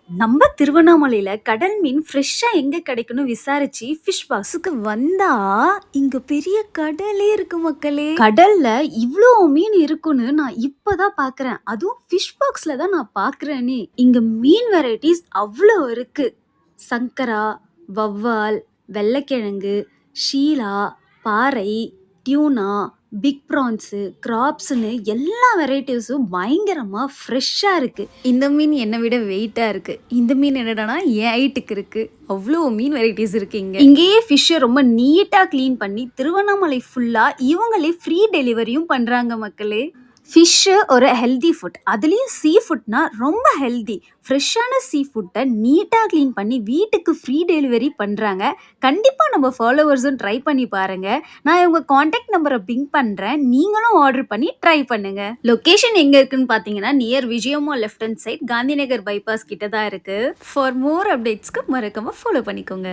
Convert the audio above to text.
நம்ம திருவண்ணாமலையில கடல் மீன் ஃப்ரெஷ்ஷா எங்க கிடைக்கும்னு விசாரிச்சு ஃபிஷ் பாக்ஸுக்கு வந்தா இங்க பெரிய கடலே இருக்கு மக்களே. கடல்ல இவ்ளோ மீன் இருக்குன்னு நான் இப்பதான் பாக்குறேன். அதுவும் ஃபிஷ் பாக்ஸ்ல தான் நான் பாக்குறேனே. இங்க மீன் வெரைட்டிஸ் அவ்வளோ இருக்கு. சங்கரா, வவ்வால், வெள்ளைக்கிழங்கு, ஷீலா, பாறை, டியூனா, பிக் ப்ரான்ஸு, கிராப்ஸ்ன்னு எல்லா வெரைட்டிஸும் பயங்கரமா ஃப்ரெஷ்ஷா இருக்கு. இந்த மீன் என்னை விட வெயிட்டா இருக்கு. இந்த மீன் என்னடானா என் ஹைட்டுக்கு இருக்கு. அவ்வளோ மீன் வெரைட்டிஸ் இருக்கு இங்க. இங்கேயே ஃபிஷ்ஷை ரொம்ப நீட்டா க்ளீன் பண்ணி திருவண்ணாமலை ஃபுல்லா இவங்களே ஃப்ரீ டெலிவரியும் பண்றாங்க மக்களே. ஃபிஷ்ஷு ஒரு ஹெல்தி ஃபுட். அதுலேயும் சீ ஃபுட்னா ரொம்ப ஹெல்தி. ஃப்ரெஷ்ஷான சீ ஃபுட்டை நீட்டாக க்ளீன் பண்ணி வீட்டுக்கு ஃப்ரீ டெலிவரி பண்ணுறாங்க. கண்டிப்பாக நம்ம ஃபாலோவர்ஸும் ட்ரை பண்ணி பாருங்கள். நான் இவங்க காண்டாக்ட் நம்பரை பிங்க் பண்ணுறேன். நீங்களும் ஆர்டர் பண்ணி ட்ரை பண்ணுங்கள். லொக்கேஷன் எங்கே இருக்குன்னு பார்த்தீங்கன்னா நியர் விஜயமோ left hand side Gandhinagar bypass கிட்ட தான் இருக்குது. ஃபார் மோர் அப்டேட்ஸ்க்கு மறக்காமல் ஃபாலோ பண்ணிக்கோங்க.